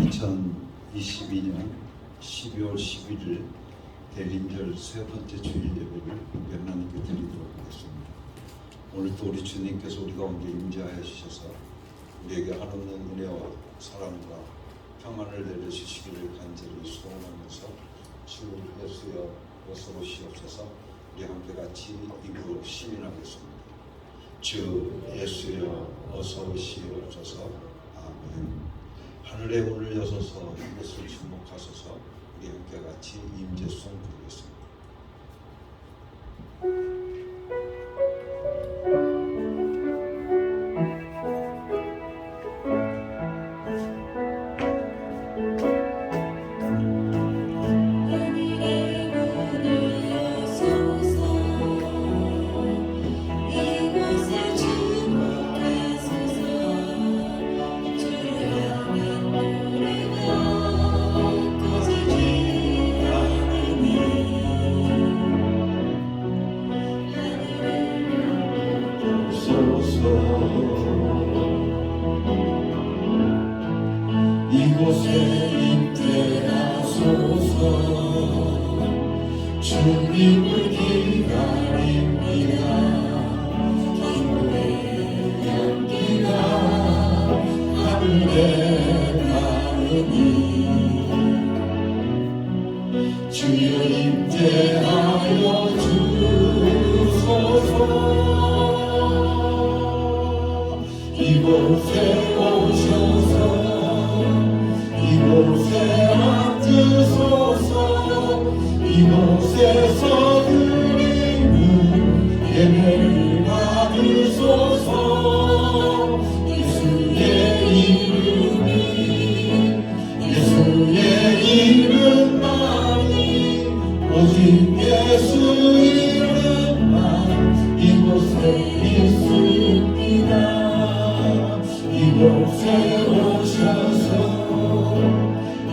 2022년 12월 11일 대림절 세 번째 주일 예배를 하나님께 드리도록 하겠습니다. 오늘도 우리 주님께서 우리 가운데 임재하여 주셔서 우리에게 한없는 은혜와 사랑과 평안을 내려주시기를 간절히 소원하면서 주 예수여 어서 오시옵소서. 우리 함께 같이 입으로 시인하겠습니다. 주 예수여 어서 오시옵소서. 아멘. 하늘의 문을 여서서 이것을 주목하소서. 우리 함께 같이 임재송 부르겠습니다. 이곳에 임재하소서. 주님을 기다립니다. 기쁨의 향기가 하늘에 닿으니 주여 임재하여 주소서. 이곳에 오셔서 이곳에 앉으소서. 이곳에서 드리는 예배를 받으소서. 예수의 이름만이 오직 예수 이름만 이곳에 있습니다. 이곳에 오셔서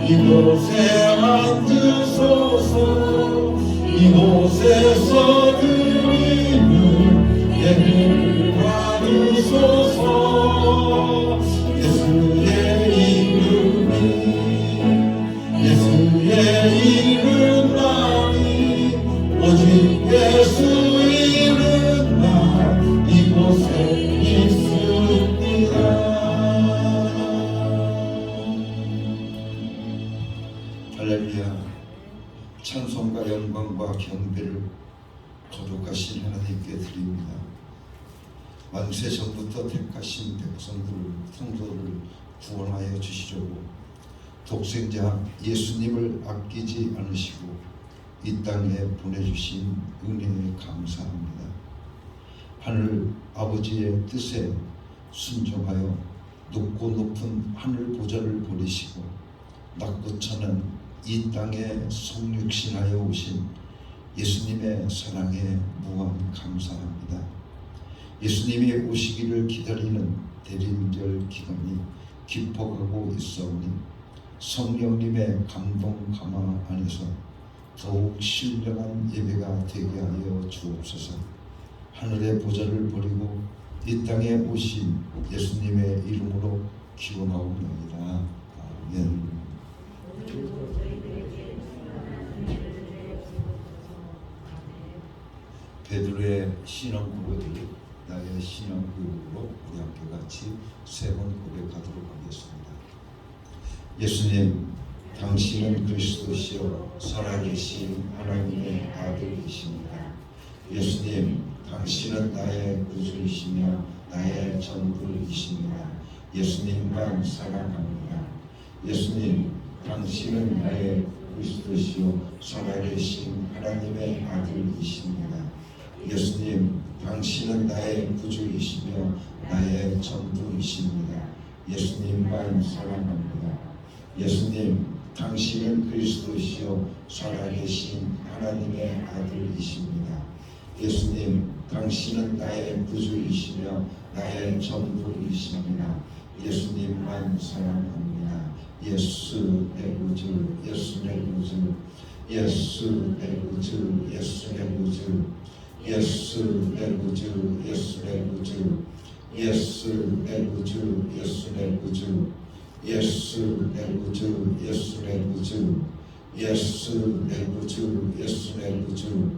이곳에 앉으소서. 이곳에서 드리는 예배를 받으소서. 예수의 이름만이 오직 예수 이름만 이곳에 있습니다. 할렐루야. 찬송과 영광과 경배를 거룩하신 하나님께 드립니다. 만세 전부터 택하신 성도를 구원하여 주시려고 독생자 예수님을 아끼지 않으시고 이 땅에 보내주신 은혜에 감사합니다. 하늘 아버지의 뜻에 순종하여 높고 높은 하늘 보좌를 버리시고 낮고 천한 이 땅에 성육신하여 오신 예수님의 사랑에 무한 감사합니다. 예수님이 오시기를 기다리는 대림절 기간이 깊어가고 있사오니 성령님의 감동 감화 안에서 더욱 신령한 예배가 되게 하여 주옵소서. 하늘의 보좌를 버리고 이 땅에 오신 예수님의 이름으로 기원하옵나이다. 아멘. 베드로의 신앙 고백을 나의 신앙 고백으로 우리 함께 같이 세 번 고백하도록 하겠습니다. 예수님, 당신은 그리스도시요 살아계신 하나님의 아들이십니다. 예수님, 당신은 나의 구주이시며 나의 전부이십니다. 예수님만 사랑합니다. 예수님, 당신은 나의 그리스도시요 살아계신 하나님의 아들이십니다. 예수님, 당신은 나의 구주이시며 나의 전부이십니다. 예수님만 사랑합니다. 예수님, 당신은 그리스도시요 살아계신 하나님의 아들이십니다. 예수님, 당신은 나의 구주이시며 나의 전부이십니다. 예수님만 사랑합니다. 예수 내 구주, 예수 내 구주, 예수 내 구주, 예수 내 구주, 예수 내 구주, 예수 내 구주, 예수 내 구주, 예수 내 구주, 예수 내 구주, 예수 내 구주, 예수 내 구주, 예수 내 구주,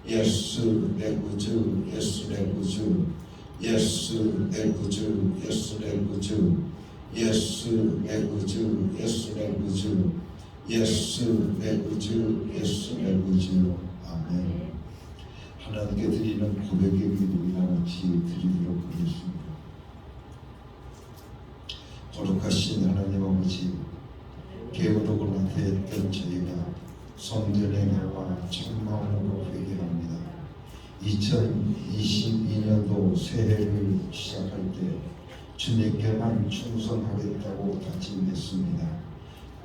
예수 내 구주, 예수 내 구주, 예수 내 구주, 예수 내 구주, 예수 내 구주, 예수 내 구주, 예수 내 구주, 예수 내 구주. 아멘. 하나님께 드리는 고백의 기도이나 같이 드리도록 하겠습니다. 거룩하신 하나님 아버지, 게으르고 나태했던 저희가 성전에 나와 참마음으로 회개합니다. 2022년도 새해를 시작할 때 주님께만 충성하겠다고 다짐했습니다.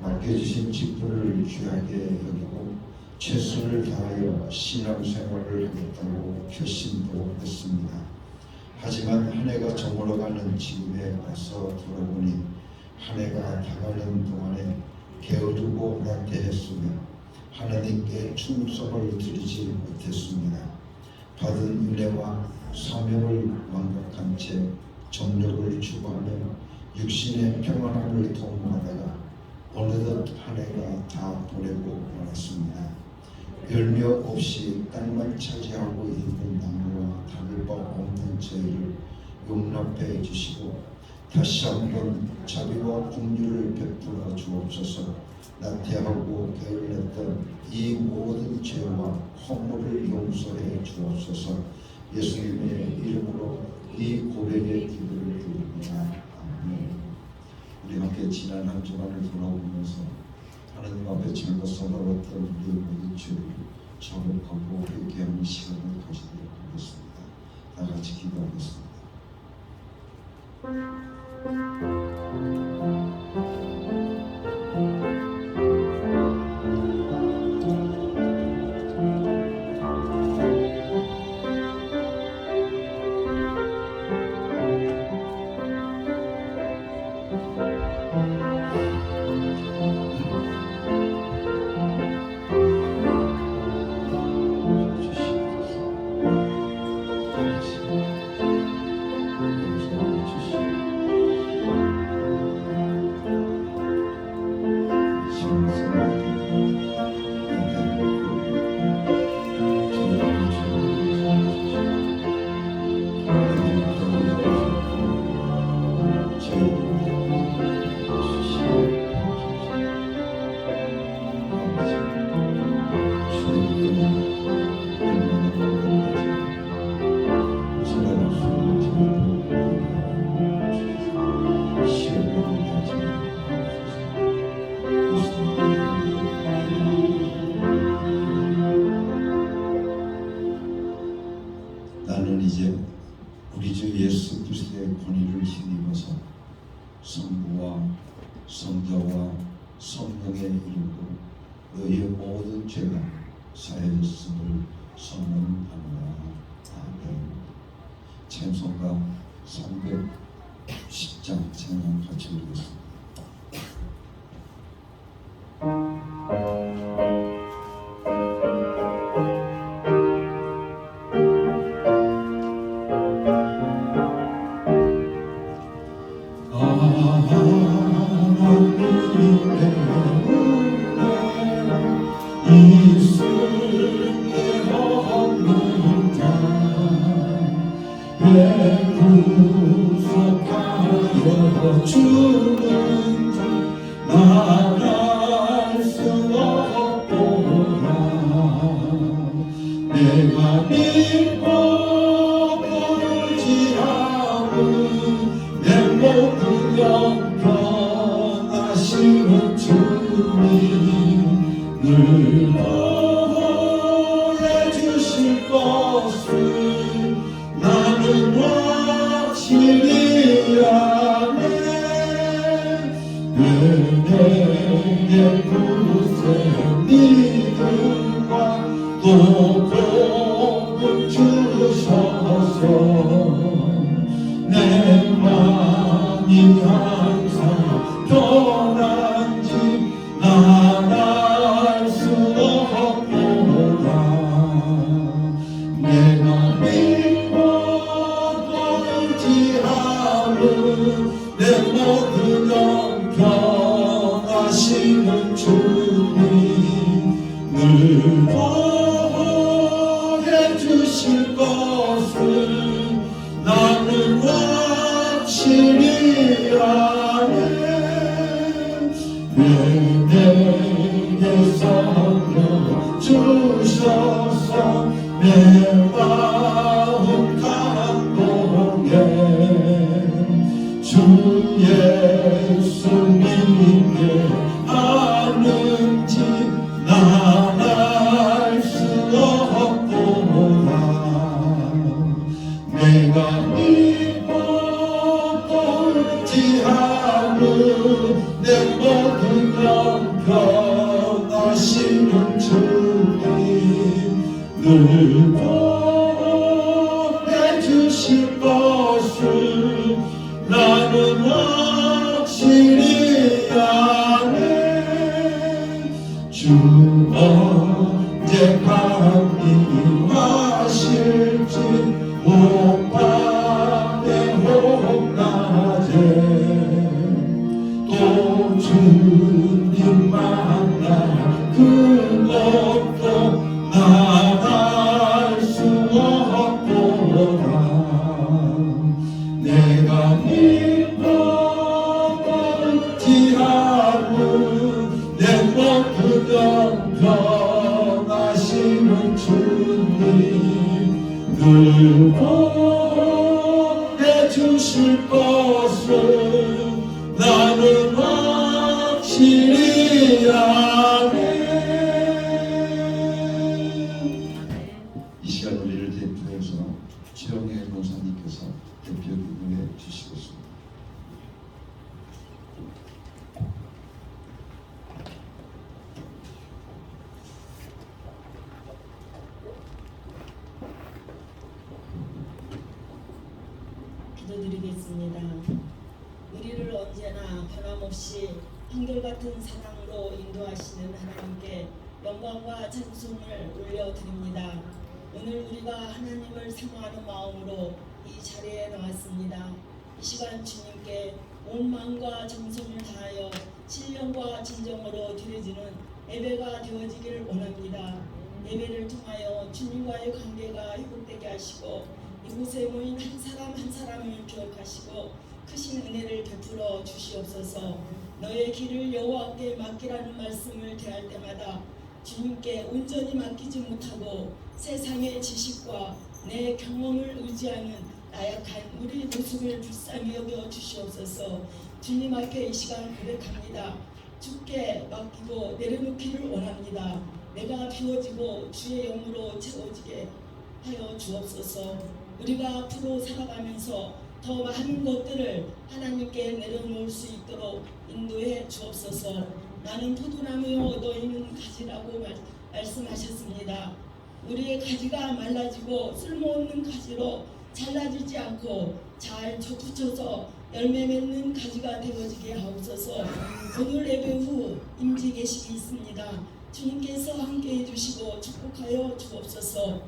맡겨주신 직분을 귀하게 여기고 최선을 다하여 신앙생활을 하겠다고 결심도 했습니다. 하지만 한 해가 저물어가는 지금에 와서 돌아보니 한 해가 다가는 동안에 게으르고 나태했으며 하나님께 충성을 드리지 못했습니다. 받은 은혜와 사명을 망각한 채 정력을 추구하며 육신의 평안함을 도모하다가 어느덧 한 해가 다 보내고 말았습니다. 열매 없이 땅만 차지하고 있는 나무와 다를 바 없는 저희를 용납해 주시고 다시 한번 자비와 긍휼을 베풀어 주옵소서. 나태하고 게을렀던 이 모든 죄와 허물을 용서해 주옵소서. 예수님의 이름으로 이 고백의 기도를 드립니다. 아멘. 우리 함께 지난 한 주간을 돌아보면서 하나님 앞에 잘못 살아왔던 우리의 모든 죄를 자복하고 회개하는 시간을 가지도록 하겠습니다. 다 같이 기도하겠습니다. 나는 이제 우리 주 예수 그리스도의 권위를 힘입어서 성부와 성자와 성령의 이름으로 너희의 모든 죄가 사해졌음을 선언하노라. 아멘. 찬송가 310장 찬양 같이 부르겠습니다. 내가 믿고 의지하는 내 모든 영원하시는 주님을 보호해 주실 것을 나는 확실히 아네. 은혜의 구세 믿음과 또 복을 주셔서 내 마음이 항상 떠난지 말할 수 없도다. 내가 믿고 의지하는 내 모든 영광 늘 보호해 주실 것을 나는 확실히 아네. 내게 섬겨 주셔서 내 마음 감동해. 주 예수님께 아는지 난 알 수 없도다. 내가 믿고 의지하는 내 모든 변하시는 주님 늘 보호해 주실 것을 나는 확실히 아네. 주 언제 강림하실지 혹밤에 혹낮에 또 주님 만나 그것도 난 알 수 없도다. 내가 믿고 의지하는 내 모든 변하시는 주님 늘 보호해 주실 것을 나는 확실히 아네. 이 시간 우리를 대표해서 최영애 권사님께서 대표 기도해 주시겠습니다. 기도드리겠습니다. 우리를 언제나 변함없이 한결같은 사랑으로 인도하시는 하나님께 영광과 찬송을 올려드립니다. 오늘 우리가 하나님을 사모하는 마음으로 이 자리에 나왔습니다. 이 시간 주님께 온 마음과 정성을 다하여 신령과 진정으로 드려지는 예배가 되어지길 원합니다. 예배를 통하여 주님과의 관계가 회복되게 하시고 이곳에 모인 한 사람 한 사람을 기억하시고 크신 은혜를 베풀어 주시옵소서. 너의 길을 여호와께 맡기라는 말씀을 대할 때마다 주님께 온전히 맡기지 못하고 세상의 지식과 내 경험을 의지하는 나약한 우리 모습을 불쌍히 여겨 주시옵소서. 주님 앞에 이 시간 고백합니다. 주께 맡기고 내려놓기를 원합니다. 내가 비워지고 주의 영으로 채워지게 하여 주옵소서. 우리가 앞으로 살아가면서 더 많은 것들을 하나님께 내려놓을 수 있도록 인도해 주옵소서. 나는 포도나무요 너희는 가지라고 말씀하셨습니다. 우리의 가지가 말라지고 쓸모없는 가지로 잘라지지 않고 잘 붙여서 열매 맺는 가지가 되어지게 하옵소서. 오늘 예배 후 임지 계식이 있습니다. 주님께서 함께해 주시고 축복하여 주옵소서.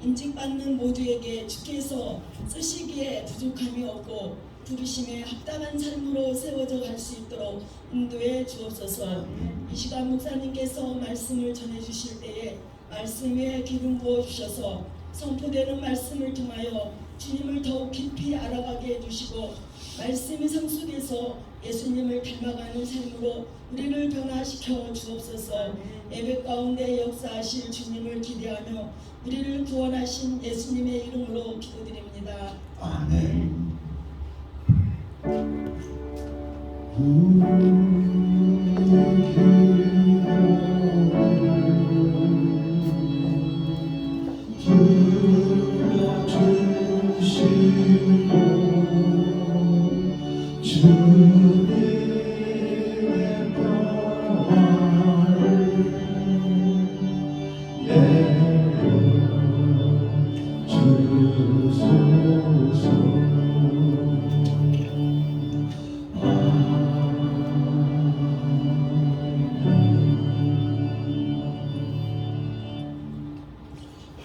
인직받는 모두에게 주께서 쓰시기에 부족함이 없고 부르심에 합당한 삶으로 세워져 갈 수 있도록 인도해 주옵소서. 이 시간 목사님께서 말씀을 전해 주실 때에 말씀에 기름 부어 주셔서 선포되는 말씀을 통하여 주님을 더욱 깊이 알아가게 해주시고 말씀의 성숙에서 예수님을 닮아가는 삶으로 우리를 변화시켜 주옵소서. 예배 가운데 역사하실 주님을 기대하며 우리를 구원하신 예수님의 이름으로 기도드립니다. 아멘.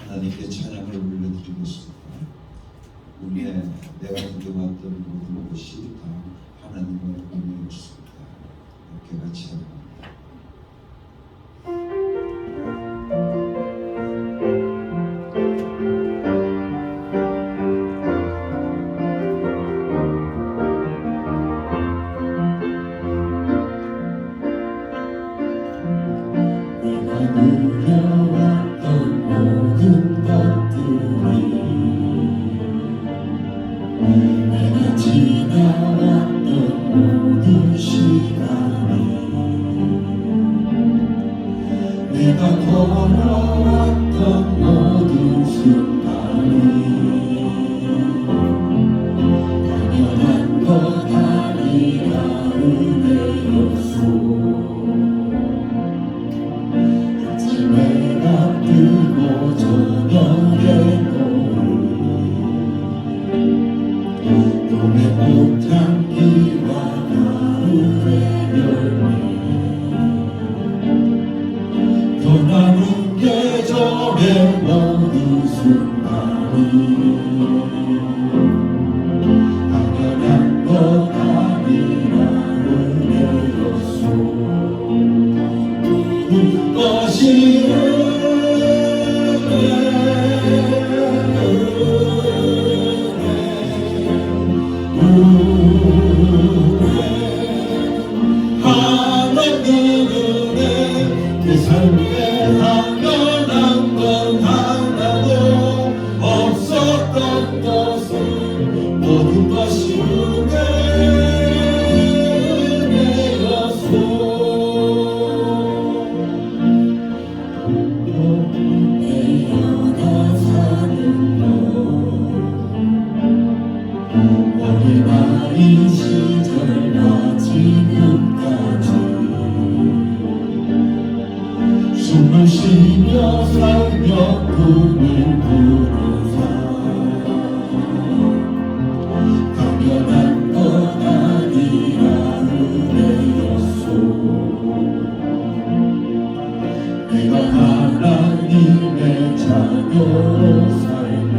하나님께 찬양을 올려드리겠습니다. 우리의 내가 기도했던 모든 것이 다 하나님의 은혜였습니다. 이렇게 같이 합니다. 내가 걸어왔던 모든 순간이 당연한 것 아니라 은혜였소. 아침에가 뜨고 저녁에 노을 봄의 꽃향기와 가을의 열매 변하는 계절의 모든 순간이 당연한 것 아니라 은혜였소. 것이 하나님의 은혜 내 삶에 당연한 건 하나도 없었던 것은 모든 것이 은혜였소. 어린아이 시절과 지금까지 숨을 쉬며 살며 꿈을 꾸는 삶 당연한 것 아니라 은혜였소. 내가 하나님의 자녀로 살며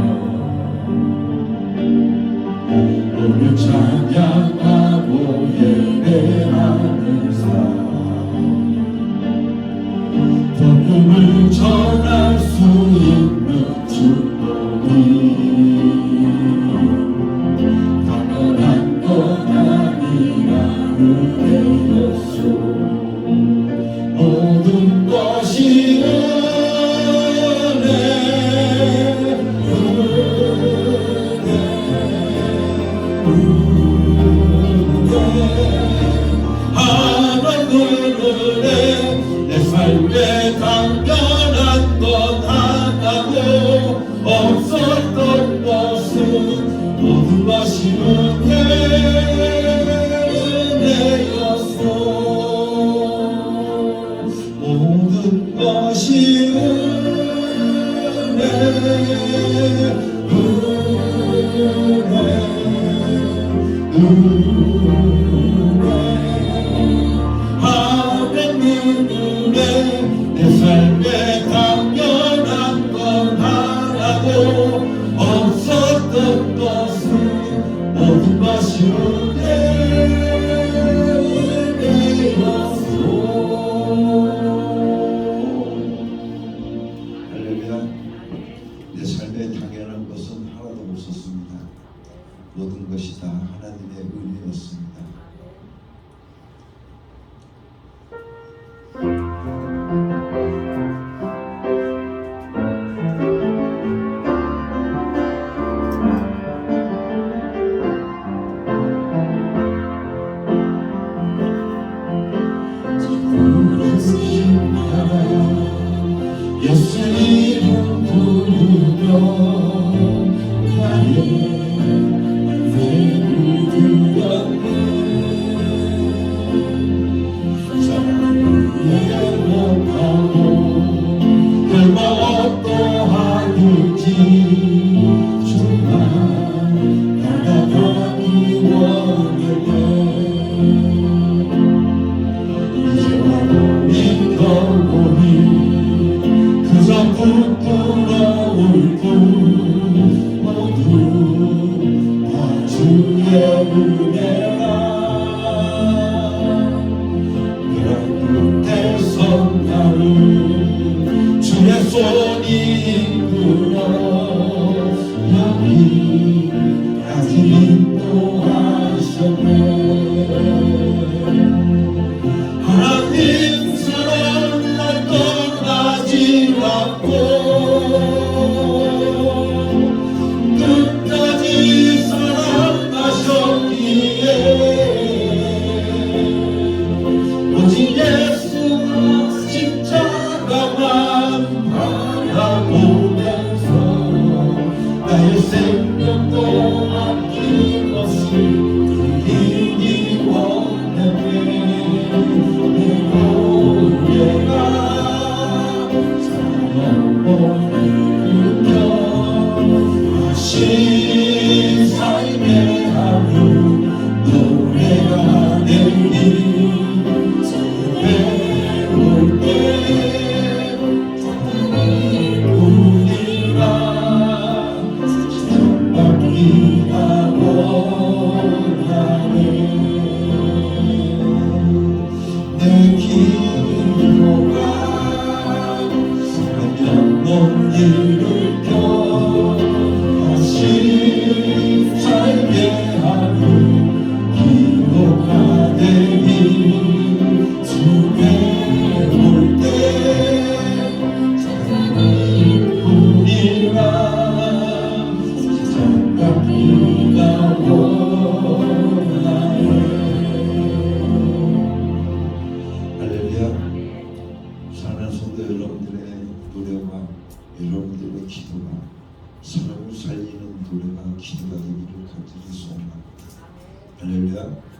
오늘 찬양하고 예배하는 삶 복음을 전할 수 있는 축복이 당연한 것 아니라 은혜였소. 모든 것이 하나님의 내 삶에 당연한 것 하나도 없었던 것은 모든 것이 은혜였소. 모든 것이 하나님의 내 삶에 당연한 건 하나도 없었던 것은 모든 것이 은혜였소. 할렐루야. 내 삶에 당연한 것은 하나도 없었습니다. 모든 것이 다 하나님의 은혜였습니다. 예수 이름 부르며 나의 인생을 드렸네. 사랑을 예고하고 결과 어떠하든지 주만 따라가기 원하네. 이제와 믿어보니 그저 부끄러울 뿐 모두 다 주의 은혜라. 그런 끝에서 나를 주의 손이 이끌어 여기까지 인도하셨네. 하나님 사랑 날 떠나지 않고 끝까지 사랑하셨기에 오직 예수 십자가만 할렐루야.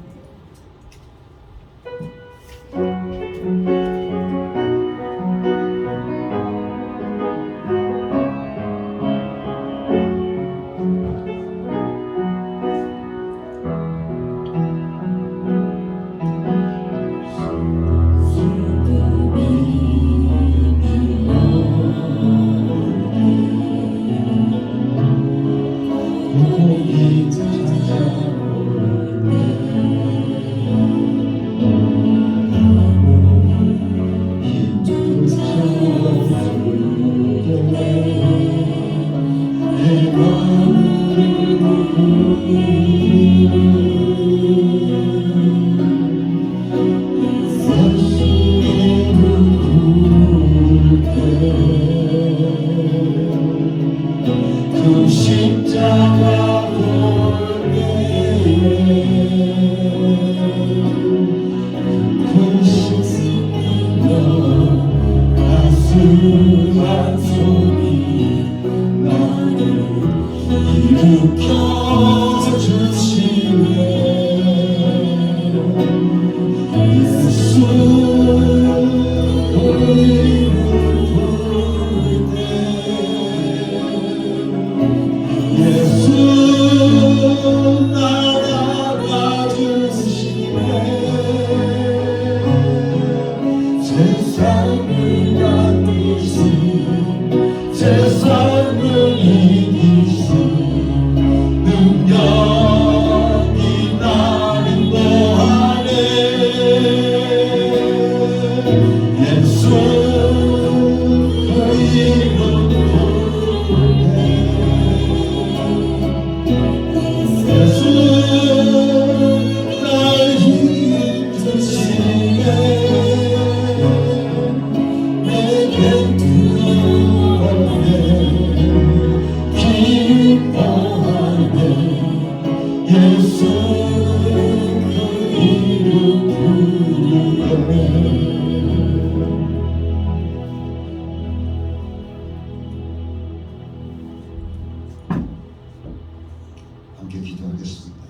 함께 기도하겠습니다.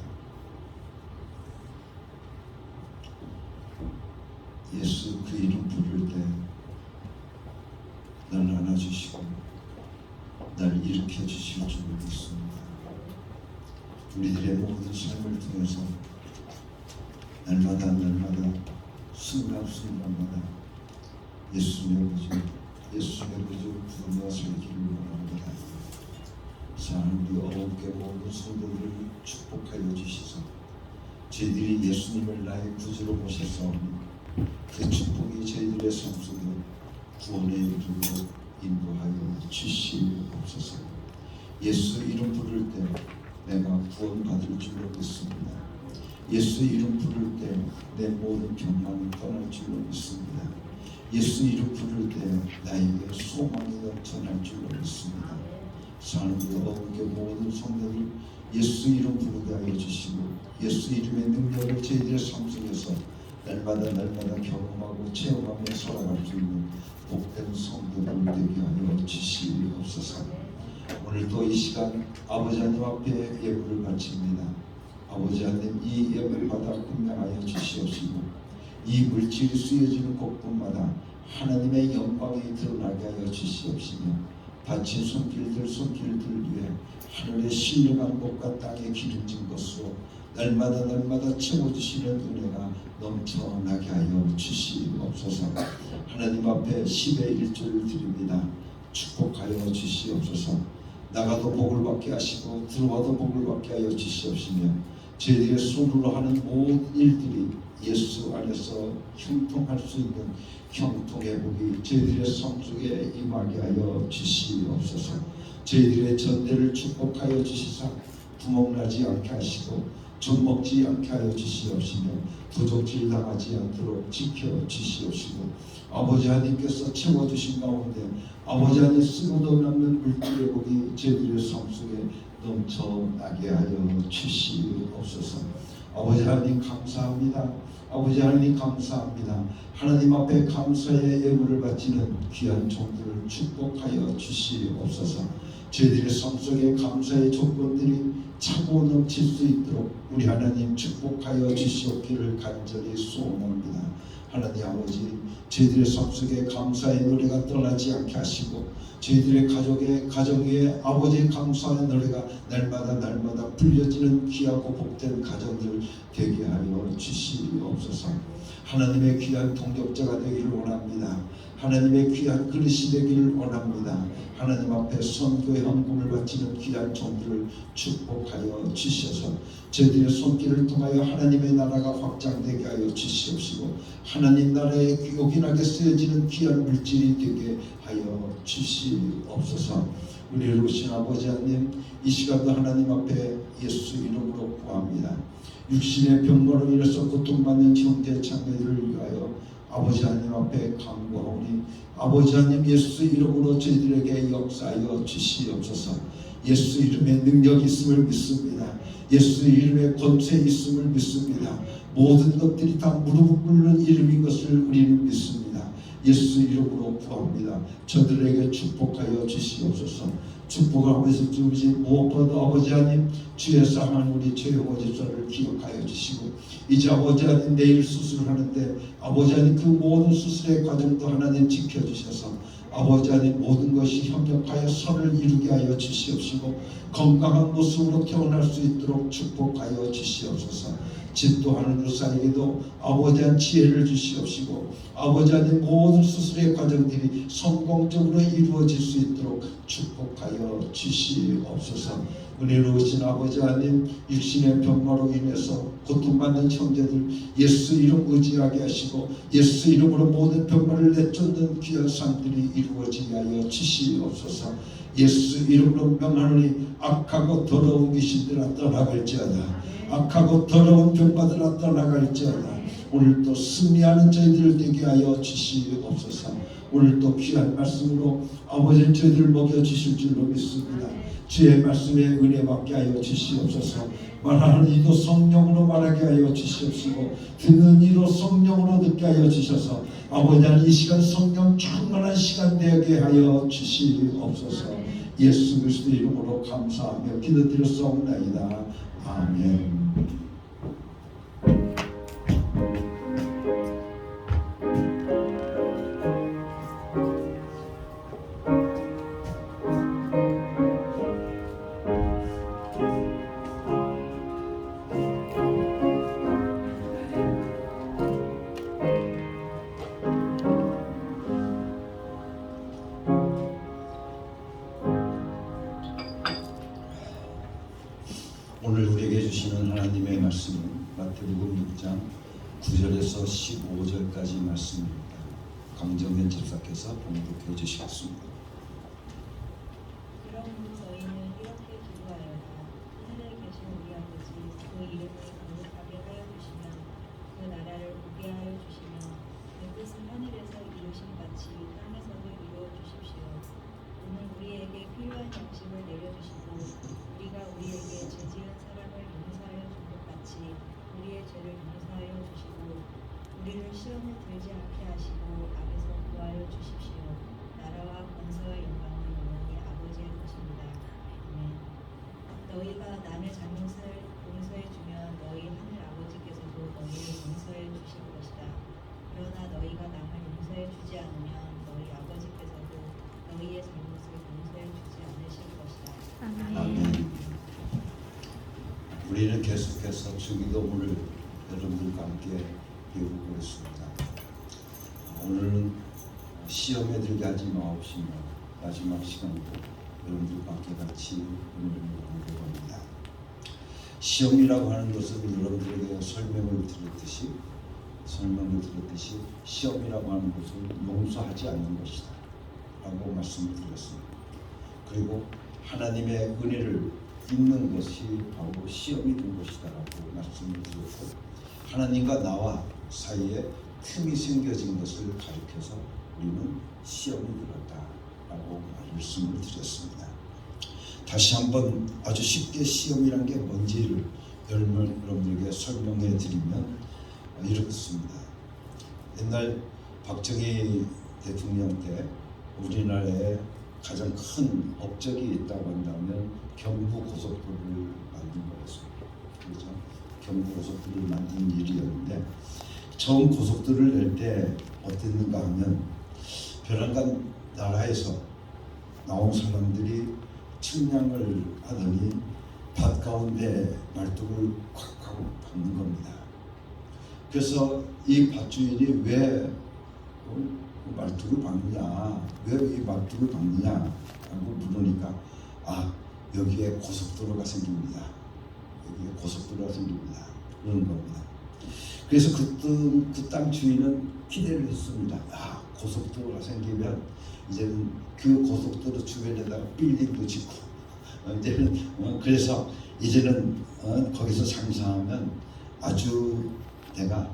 예수 그 이름 부를 때 날 안아주시고 날 일으켜 주실 줄 믿습니다. 우리들의 모든 삶을 통해서 날마다 순간순간마다 예수님의 구주 부르며 살기를 원합니다. 사랑으로 어렵게 모든 성도들을 축복하여 주시소. 저희들이 예수님을 나의 구주로 모셔서 그 축복이 저희들의 삶 속에 구원의 이름으로 인도하여 주시옵소서. 예수 이름 부를 때 내가 구원받을 줄로 믿습니다. 예수 이름 부를 때 내 모든 평안이 떠날 줄로 믿습니다. 예수 이름 부를 때 나에게 소망이 넘쳐날 줄로 믿습니다. 사랑으로 어렵게 모든 성도들 예수 이름 부르게 하여 주시고 예수 이름의 능력을 저희들의 삶 속에서 날마다 경험하고 체험하며 살아갈 수 있는 복된 성도들 되게 하여 주시옵소서. 오늘도 이 시간 아버지 하나님 앞에 예물을 바칩니다. 아버지 하나님 이 예물마다 분명하여 주시옵시고 이 물질이 쓰여지는 곳곳마다 하나님의 영광이 드러나게 하여 주시옵시며 바친 손길들 위에 하늘의 신령한 곳과 땅에 기름진 것으로 날마다 채워주시는 은혜가 넘쳐나게 하여 주시옵소서. 하나님 앞에 10의 1조를 드립니다. 축복하여 주시옵소서. 나가도 복을 받게 하시고 들어와도 복을 받게 하여 주시옵시며 저희들의 손으로 하는 모든 일들이 예수 안에서 형통할 수 있는 형통의 복이 저희들의 삶 속에 임하게 하여 주시옵소서. 저희들의 전대를 축복하여 주시사 구멍나지 않게 하시고 젖먹지 않게 하여 주시옵시며 부족질 당하지 않도록 지켜 주시옵시고 아버지 하나님께서 채워주신 가운데 아버지 하나님 쓰고도 남는 물질의 복이 저희들의 삶 속에 넘쳐나게 하여 주시옵소서. 아버지 하나님 감사합니다. 아버지 하나님 감사합니다. 하나님 앞에 감사의 예물을 바치는 귀한 종들을 축복하여 주시옵소서. 저희들의 삶 속에 감사의 조건들이 차고 넘칠 수 있도록 우리 하나님 축복하여 주시옵기를 간절히 소원합니다. 하나님 아버지, 저희들의 삶 속에 감사의 노래가 떠나지 않게 하시고 저희들의 가정에 아버지의 감사의 노래가 날마다 불려지는 귀하고 복된 가정들 되게 하여 주시옵소서. 하나님의 귀한 동역자가 되기를 원합니다. 하나님의 귀한 그릇이 되기를 원합니다. 하나님 앞에 선교의 헌금을 바치는 귀한 종들을 축복하여 주셔서 저희들의 손길을 통하여 하나님의 나라가 확장되게 하여 주시옵시고 하나님 나라에 요긴하게 쓰여지는 귀한 물질이 되게 하여 주시옵소서. 우리를 오신 아버지 하나님, 이 시간도 하나님 앞에 예수 이름으로 구합니다. 육신의 병마로 인해서 고통받는 형제 자매들을 위하여 아버지 하나님 앞에 간구하오니 아버지 하나님 예수 이름으로 저희들에게 역사하여 주시옵소서. 예수 이름에 능력이 있음을 믿습니다. 예수 이름에 권세 있음을 믿습니다. 모든 것들이 다 무릎 꿇는 이름인 것을 우리는 믿습니다. 예수 이름으로 구합니다. 저들에게 축복하여 주시옵소서. 축복하면서 주신 무엇보다 아버지 하나님 주의 사랑하는 우리 최영호 집사를 기억하여 주시고 이제 아버지 하나님 내일 수술을 하는데 아버지 하나님 그 모든 수술의 과정도 하나님 지켜주셔서 아버지 하나님 모든 것이 협력하여 선을 이루게 하여 주시옵시고 건강한 모습으로 태어날 수 있도록 축복하여 주시옵소서. 집도하는 의사에게도 아버지 하나님 지혜를 주시옵시고 아버지 하나님 모든 수술의 과정들이 성공적으로 이루어질 수 있도록 축복하여 주시옵소서. 은혜로우신 아버지 하나님 육신의 병마로 인해서 고통받는 형제들 예수 이름 의지하게 하시고 예수 이름으로 모든 병마를 내쫓는 귀한 삶들이 이루어지게 하여 주시옵소서. 예수 이름으로 명하노니 악하고 더러운 귀신들아 떠나갈지어다. 악하고 더러운 병마들아 떠나갈지어다. 오늘도 승리하는 저희들을 되게 하여 주시옵소서. 오늘도 귀한 말씀으로 아버지 저희들을 먹여주실 줄로 믿습니다. 주의 말씀에 은혜 받게 하여 주시옵소서. 말하는 이도 성령으로 말하게 하여 주시옵시고 듣는 이도 성령으로 듣게 하여 주셔서 아버지 하나님 이 시간 성령 충만한 시간 되게 하여 주시옵소서. 예수 그리스도 이름으로 감사하며 기도드렸사옵나이다. 아멘. 오늘 우리에게 주시는 하나님의 말씀은 마태복음 6장 9절에서 15절까지 말씀입니다. 강정현 집사께서 봉독해 주시겠습니다. 그럼 저희는 이렇게 기도하여라. 하늘에 계신 우리 아버지, 그 이름을 거룩하게 하여 주시며 그 나라를 오게 하여 주시며 그 뜻은 하늘에서 이루신 같이 땅에서도 이루어 주십시오. 오늘 우리에게 필요한 양식을 내려주시고 우리가 우리에게 죄 지은 사람을 용서하여 준 것 같이 우리의 죄를 용서하여 주시고 우리를 시험에 들지 않게 하시고 악에서 구하여 주십시오. 나라와 권세와 영광은 영원히 아버지의 것입니다. 아멘. 너희가 남의 잘못을 용서해 주면 너희 하늘 아버지께서도 너희를 용서해 주실 것이다. 그러나 너희가 남을 용서해 주지 않으면 너희 아버지께서도 너희의 잘못을 용서해 주지 않으실 것이다. 아멘. 우리는 계속해서 주기도문을 여러분들과 함께 배우고 있습니다. 오늘은 시험에 들게 하지 마옵시며 마지막 시간으로 여러분들과 함께 같이 오늘을 공부합니다. 시험이라고 하는 것은 여러분들에게 설명을 드렸듯이 시험이라고 하는 것은 용서하지 않는 것이다 라고 말씀을 드렸습니다. 그리고 하나님의 은혜를 잊는 것이 바로 시험이 된 것이다 라고 말씀을 드렸고 하나님과 나와 사이에 틈이 생겨진 것을 가리켜서 우리는 시험이 들었다 라고 말씀을 드렸습니다. 다시 한번 아주 쉽게 시험이란 게 뭔지를 여러분들에게 설명해 드리면 이렇습니다. 옛날 박정희 대통령 때 우리나라에 가장 큰 업적이 있다고 한다면 경부고속도로를 만든 거였습니다. 그렇죠? 경부고속도로를 만든 일이었는데 처음 고속도로를 낼 때 어땠는가 하면 벼랑간 나라에서 나온 사람들이 측량을 하더니 밭 가운데 말뚝을 콱 하고 박는 겁니다. 그래서 이 밭주인이 왜 말뚝을 박느냐, 왜 이 말뚝을 박느냐 하고 물으니까 여기에 고속도로가 생깁니다. 여기에 고속도로가 생깁니다. 그러는 겁니다. 그래서 그 땅 주인은 기대를 했습니다. 고속도로가 생기면 이제는 그 고속도로 주변에다가 빌딩도 짓고 이제는 그래서 이제는 거기서 상상하면 아주 내가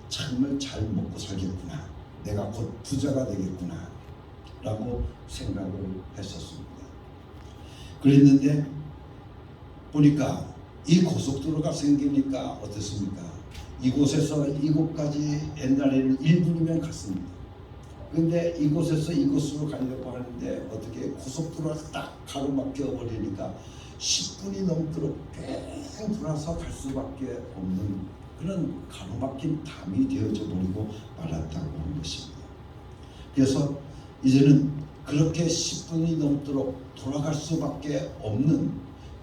정말 잘 먹고 살겠구나, 내가 곧 부자가 되겠구나 라고 생각을 했었습니다. 그랬는데 보니까 이 고속도로가 생기니까 어떻습니까? 이곳에서 이곳까지 옛날에는 1분이면 갔습니다. 근데 이곳에서 이곳으로 가려고 하는데 어떻게 고속도로가 딱 가로막혀 버리니까 10분이 넘도록 뺑 돌아서 갈 수밖에 없는 그런 가로막힌 담이 되어져 버리고 말았다고 하는 것입니다. 그래서 이제는 그렇게 10분이 넘도록 돌아갈 수밖에 없는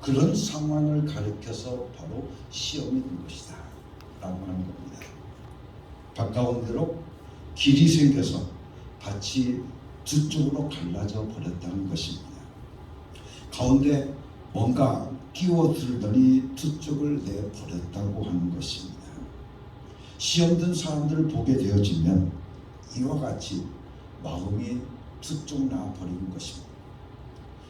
그런 상황을 가리켜서 바로 시험이 된 것이다 라고 하는 겁니다. 가까운대로 길이 생겨서 밭이 두 쪽으로 갈라져 버렸다는 것입니다. 가운데 뭔가 끼워들더니 두 쪽을 내버렸다고 하는 것입니다. 시험 든 사람들을 보게 되어지면 이와 같이 마음이 두 쪽 나버리는 것입니다.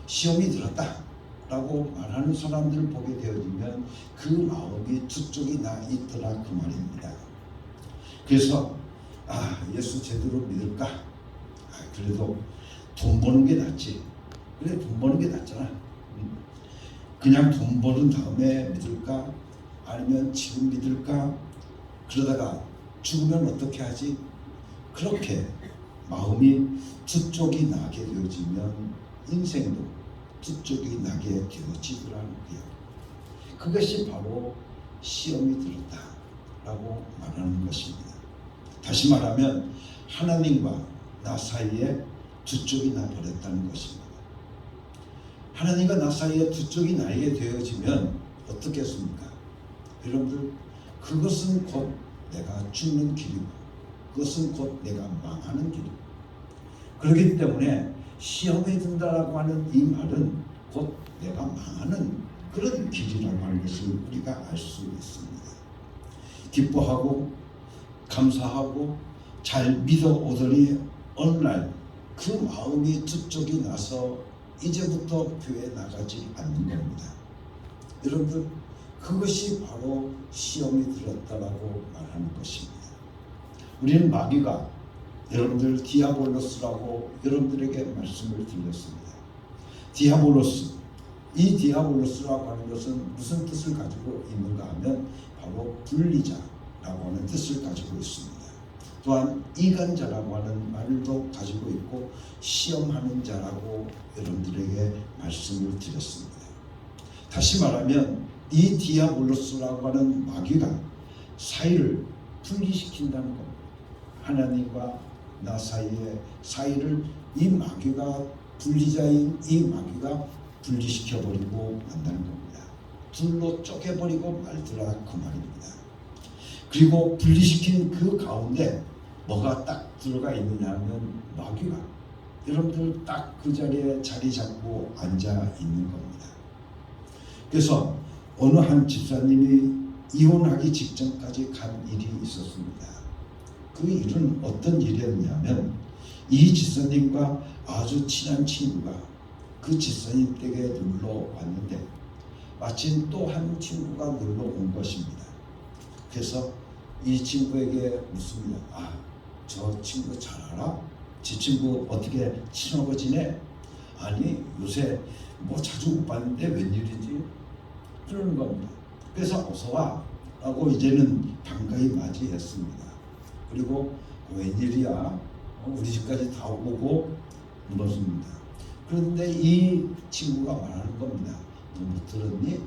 시험이 들었다 라고 말하는 사람들을 보게 되어지면 그 마음이 두 쪽이 나 있더라 그 말입니다. 그래서 예수 제대로 믿을까? 그래도 돈 버는 게 낫지. 그래, 돈 버는 게 낫잖아. 그냥 돈 버는 다음에 믿을까? 아니면 지금 믿을까? 그러다가 죽으면 어떻게 하지? 그렇게 마음이 두 쪽이 나게 되어지면 인생도 두 쪽이 나게 되어지더라는 거예요. 그것이 바로 시험이 들었다라고 말하는 것입니다. 다시 말하면 하나님과 나 사이에 두 쪽이 나 버렸다는 것입니다. 하나님과 나 사이에 두 쪽이 나게 되어지면 어떻겠습니까? 여러분들, 그것은 곧 내가 죽는 길이고 그것은 곧 내가 망하는 길이고, 그렇기 때문에 시험에 든다라고 하는 이 말은 곧 내가 망하는 그런 길이라고 하는 것을 우리가 알 수 있습니다. 기뻐하고 감사하고 잘 믿어 오더니 어느 날 그 마음이 두 쪽이 나서 이제부터 교회 나가지 않는 겁니다. 여러분들, 그것이 바로 시험이 들었다라고 말하는 것입니다. 우리는 마귀가 여러분들 디아볼로스라고 여러분들에게 말씀을 드렸습니다. 디아볼로스, 이 디아볼로스라고 하는 것은 무슨 뜻을 가지고 있는가 하면 바로 분리자라고 하는 뜻을 가지고 있습니다. 또한 이간자라고 하는 말도 가지고 있고 시험하는 자라고 여러분들에게 말씀을 드렸습니다. 다시 말하면 이 디아볼로스라고 하는 마귀가 사이를 분리시킨다는 겁니다. 하나님과 나 사이를 이 마귀가, 분리자인 이 마귀가 분리시켜버리고 만다는 겁니다. 둘로 쪼개버리고 말더라 그 말입니다. 그리고 분리시킨 그 가운데 뭐가 딱 들어가 있느냐 하면 마귀가 여러분들 딱 그 자리에 자리 잡고 앉아 있는 겁니다. 그래서 어느 한 집사님이 이혼하기 직전까지 간 일이 있었습니다. 그 일은 어떤 일이었냐면 이 집사님과 아주 친한 친구가 그 집사님 댁에 놀러 왔는데 마침 또 한 친구가 놀러 온 것입니다. 그래서 이 친구에게 묻습니다. 저 친구 잘 알아? 지 친구 어떻게 친하고 지내? 아니, 요새 뭐 자주 못 봤는데 웬일이지? 그러는 겁니다. 그래서 어서 와 라고 이제는 반가이 맞이했습니다. 그리고 웬일이야? 우리 집까지 다 오고 물었습니다. 그런데 이 친구가 말하는 겁니다. 너 못 들었니?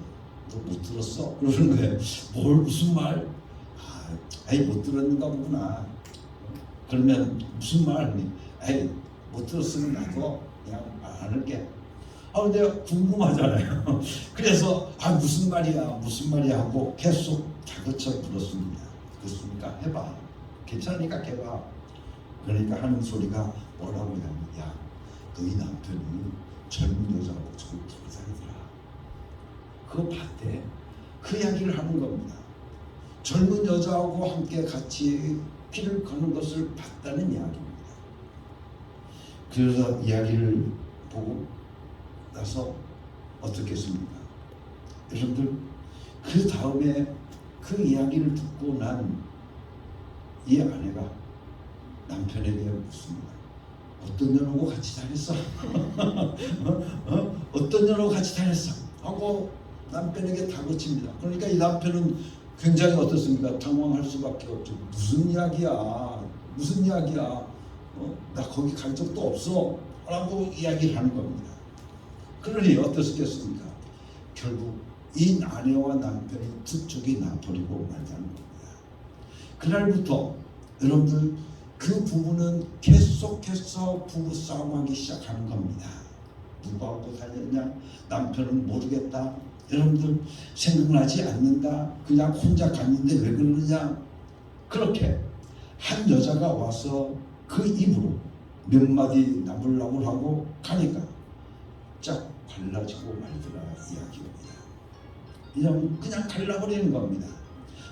너 못 들었어? 그러는 거예요. 뭘 무슨 말? 아이 못 들었는가 보구나. 그러면 무슨 말이니? 아이 못 들었으면 나도 그냥 안 할게. 근데 궁금하잖아요. 그래서 무슨 말이야 무슨 말이야 하고 계속 다그쳐 물었습니다. 그렇습니까? 해봐. 괜찮으니까 해봐. 그러니까 하는 소리가 뭐라고 하냐면, 야 너희 남편이 젊은 여자하고 저기 돌아다니더라. 그거 봤대. 그 이야기를 하는 겁니다. 젊은 여자하고 함께 같이 피를 거는 것을 봤다는 이야기입니다. 그래서 이야기를 보고 나서 어떻게 했습니까? 여러분들 그 다음에 그 이야기를 듣고 난 이 아내가 남편에게 묻습니다. 어떤 년하고 같이 다녔어? 어떤 년하고 같이 다녔어? 하고 남편에게 다그칩니다. 그러니까 이 남편은 굉장히 어떻습니까? 당황할 수밖에 없죠. 무슨 이야기야? 무슨 이야기야? 나 거기 간 적도 없어. 라고 이야기를 하는 겁니다. 그러니 어떻겠습니까? 결국 이 아내와 남편이 두 쪽이 나버리고 말다는 겁니다. 그날부터 여러분들 그 부부는 계속해서 부부싸움하기 시작하는 겁니다. 누구하고 다녔냐? 남편은 모르겠다. 여러분들 생각나지 않는다. 그냥 혼자 갔는데 왜 그러느냐? 그렇게 한 여자가 와서 그 입으로 몇 마디 나불나불하고 가니까 쫙 갈라지고 말더라 이야기입니다. 그냥 갈라버리는 겁니다.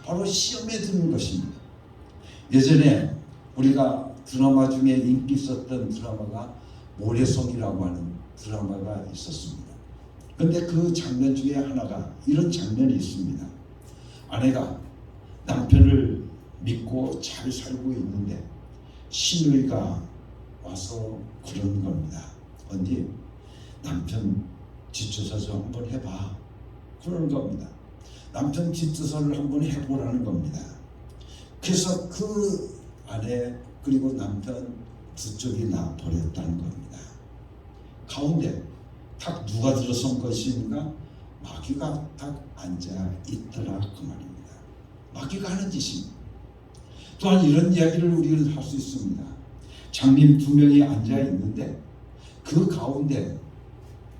바로 시험에 드는 것입니다. 예전에 우리가 드라마 중에 인기 있었던 드라마가 모래성이라고 하는 드라마가 있었습니다. 근데 그 장면 중에 하나가 이런 장면이 있습니다. 아내가 남편을 믿고 잘 살고 있는데 시누이가 와서 그러는 겁니다. 언니 남편 뒷조사 좀 한번 해봐. 그러는 겁니다. 남편 뒷조사를 한번 해보라는 겁니다. 그래서 그 아내 그리고 남편 두 쪽이 나 버렸다는 겁니다. 가운데 딱 누가 들어선 것인가? 마귀가 딱 앉아 있더라 그 말입니다. 마귀가 하는 짓입니다. 또한 이런 이야기를 우리는 할 수 있습니다. 장님 두 명이 앉아 있는데 그 가운데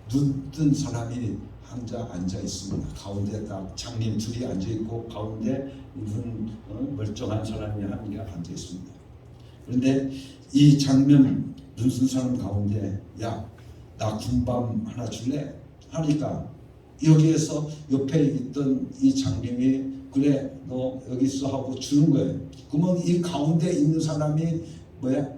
눈 뜬 사람이 앉아 있습니다. 가운데 딱 장님 둘이 앉아 있고 가운데 눈 멀쩡한 사람이 한 개 앉아 있습니다. 그런데 이 장면 눈 뜬 사람 가운데 야 나 군밤 하나 줄래? 하니까 여기에서 옆에 있던 이 장님이 그래 너 여기 있어 하고 주는 거예요. 그러면 이 가운데 있는 사람이 뭐야?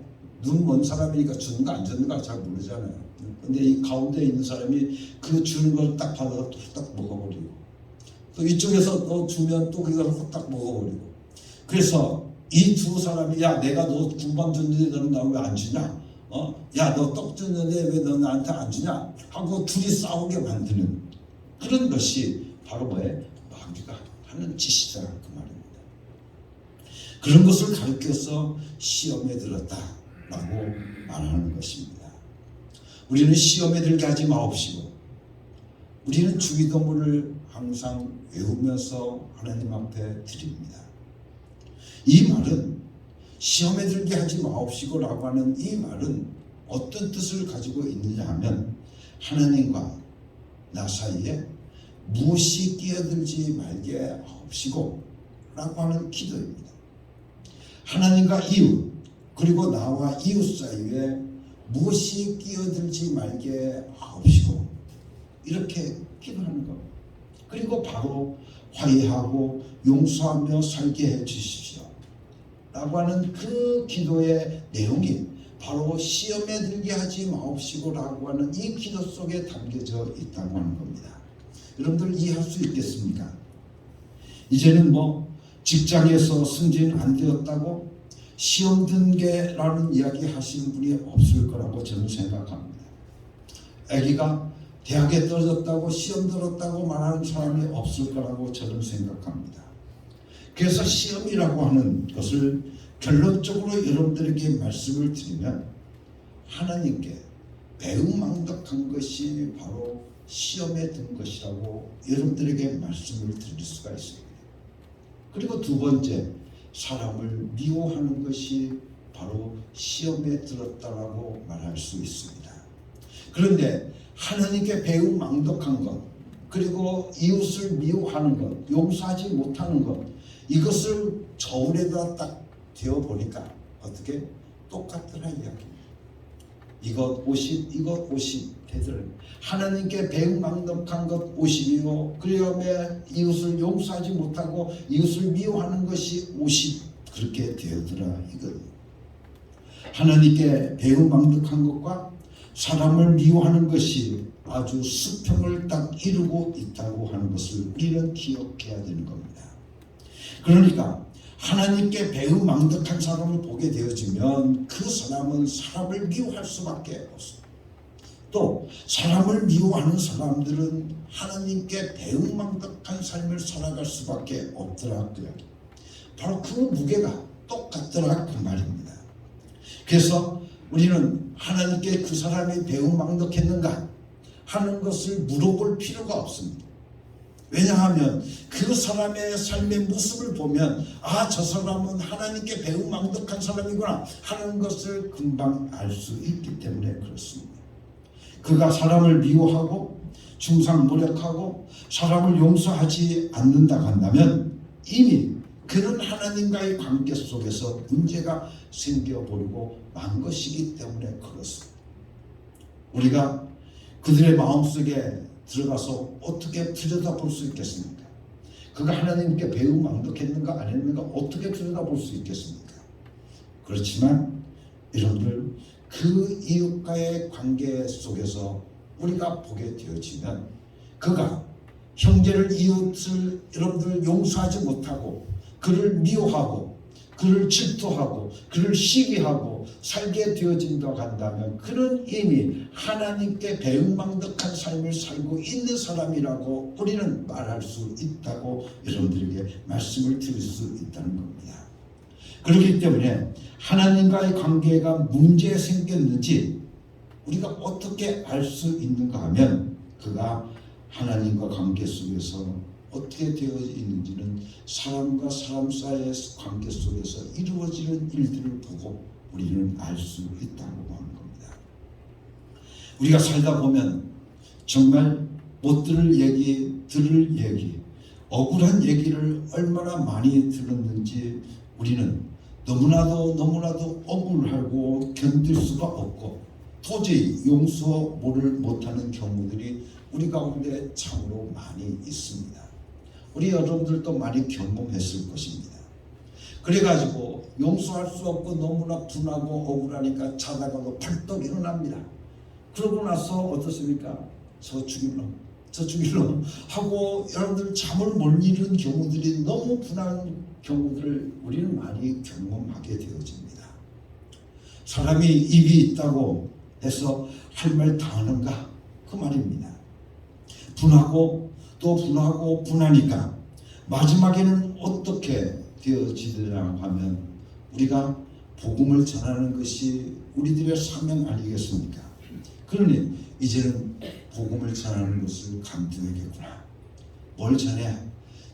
눈 먼 사람이니까 주는 거 안 주는 거 잘 모르잖아요. 근데 이 가운데 있는 사람이 그 주는 걸 딱 받아서 후딱 먹어버리고 또 이쪽에서 너 주면 또 그걸 후딱 먹어버리고 그래서 이 두 사람이 야 내가 너 군밤 줬는데 너는 나 왜 안 주냐? 야 너 떡 줬는데 왜 너 나한테 안 주냐? 하고 둘이 싸우게 만드는 그런 것이 바로 뭐예요? 마귀가 하는 짓이다 그 말입니다. 그런 것을 가르쳐서 시험에 들었다라고 말하는 것입니다. 우리는 시험에 들게 하지 마옵시고 우리는 주기도문을 항상 외우면서 하나님 앞에 드립니다. 이 말은 시험에 들게 하지 마옵시고 라고 하는 이 말은 어떤 뜻을 가지고 있느냐 하면 하나님과 나 사이에 무엇이 끼어들지 말게 하옵시고 라고 하는 기도입니다. 하나님과 이웃 그리고 나와 이웃 사이에 무엇이 끼어들지 말게 하옵시고 이렇게 기도하는 겁니다. 그리고 바로 화해하고 용서하며 살게 해주십시오 라고 하는 그 기도의 내용이 바로 시험에 들게 하지 마옵시고 라고 하는 이 기도 속에 담겨져 있다고 하는 겁니다. 여러분들 이해할 수 있겠습니까? 이제는 직장에서 승진 안 되었다고 시험 든 게라는 이야기 하시는 분이 없을 거라고 저는 생각합니다. 아기가 대학에 떨어졌다고 시험 들었다고 말하는 사람이 없을 거라고 저는 생각합니다. 그래서 시험이라고 하는 것을 결론적으로 여러분들에게 말씀을 드리면 하나님께 배은망덕한 것이 바로 시험에 든 것이라고 여러분들에게 말씀을 드릴 수가 있습니다. 그리고 두 번째, 사람을 미워하는 것이 바로 시험에 들었다라고 말할 수 있습니다. 그런데 하나님께 배은망덕한 것, 그리고 이웃을 미워하는 것, 용서하지 못하는 것, 이것을 저울에다 딱 대어보니까 어떻게? 똑같더라 이야기입니다. 이것 50, 이것 50 되더라. 하나님께 배은망덕한 것 50이요, 그 다음에 이웃을 용서하지 못하고 이웃을 미워하는 것이 50 그렇게 되었더라 이겁니다. 하나님께 배은망덕한 것과 사람을 미워하는 것이 아주 수평을 딱 이루고 있다고 하는 것을 우리는 기억해야 되는 겁니다. 그러니까 하나님께 배은망덕한 사람을 보게 되어지면 그 사람은 사람을 미워할 수밖에 없습니다. 또 사람을 미워하는 사람들은 하나님께 배은망덕한 삶을 살아갈 수밖에 없더라고요. 바로 그 무게가 똑같더라 그 말입니다. 그래서 우리는 하나님께 그 사람이 배은망덕했는가 하는 것을 물어볼 필요가 없습니다. 왜냐하면 그 사람의 삶의 모습을 보면 저 사람은 하나님께 배은망덕한 사람이구나 하는 것을 금방 알 수 있기 때문에 그렇습니다. 그가 사람을 미워하고 중상모략하고 사람을 용서하지 않는다 한다면 이미 그는 하나님과의 관계 속에서 문제가 생겨버리고 만 것이기 때문에 그렇습니다. 우리가 그들의 마음속에 들어가서 어떻게 들여다볼 수 있겠습니까? 그가 하나님께 배은망덕했는가 안 했는가 어떻게 들여다볼 수 있겠습니까? 그렇지만 여러분들 그 이웃과의 관계 속에서 우리가 보게 되어지면 그가 형제를 이웃을 여러분들 용서하지 못하고 그를 미워하고 그를 질투하고 그를 시기하고 살게 되어진다고 한다면 그는 이미 하나님께 배은망덕한 삶을 살고 있는 사람이라고 우리는 말할 수 있다고 여러분들에게 말씀을 드릴 수 있다는 겁니다. 그렇기 때문에 하나님과의 관계가 문제 생겼는지 우리가 어떻게 알 수 있는가 하면 그가 하나님과 관계 속에서 어떻게 되어 있는지는 사람과 사람 사이의 관계 속에서 이루어지는 일들을 보고 우리는 알 수 있다고 하는 겁니다. 우리가 살다 보면 정말 못 들을 얘기, 들을 얘기, 억울한 얘기를 얼마나 많이 들었는지 우리는 너무나도 억울하고 견딜 수가 없고 도저히 용서를 못하는 경우들이 우리 가운데 참으로 많이 있습니다. 우리 여러분들도 많이 경험했을 것입니다. 그래가지고 용서할 수 없고 너무나 분하고 억울하니까 자다가도 벌떡 일어납니다. 그러고 나서 어떻습니까? 저 죽일놈 하고 여러분들 잠을 못 이루는 경우들이 너무 분한 경우들을 우리는 많이 경험하게 되어집니다. 사람이 입이 있다고 해서 할 말 다 하는가? 그 말입니다. 분하고 또 분하니까 마지막에는 어떻게 되어지더라 하면 우리가 복음을 전하는 것이 우리들의 사명 아니겠습니까? 그러니 이제는 복음을 전하는 것을 감당하겠구나. 뭘 전해?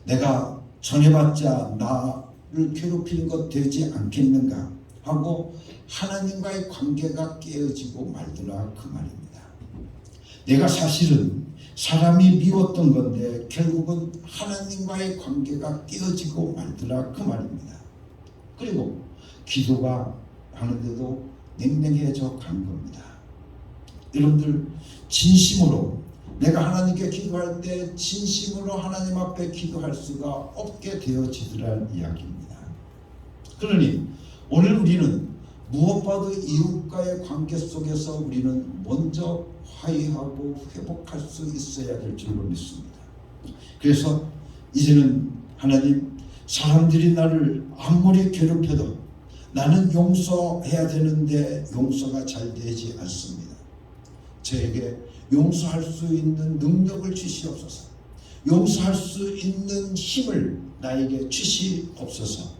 내가 전해봤자 나를 괴롭히는 것 되지 않겠는가 하고 하나님과의 관계가 깨어지고 말더라 그 말입니다. 내가 사실은 사람이 미웠던 건데 결국은 하나님과의 관계가 깨어지고 말더라 그 말입니다. 그리고 기도가 하는데도 냉랭해져 간 겁니다. 여러분들 진심으로 내가 하나님께 기도할 때 진심으로 하나님 앞에 기도할 수가 없게 되어지더란 이야기입니다. 그러니 오늘 우리는 무엇보다도 이웃과의 관계 속에서 우리는 먼저 화해하고 회복할 수 있어야 될 줄로 믿습니다. 그래서 이제는 하나님, 사람들이 나를 아무리 괴롭혀도 나는 용서해야 되는데 용서가 잘 되지 않습니다. 저에게 용서할 수 있는 능력을 주시옵소서. 용서할 수 있는 힘을 나에게 주시옵소서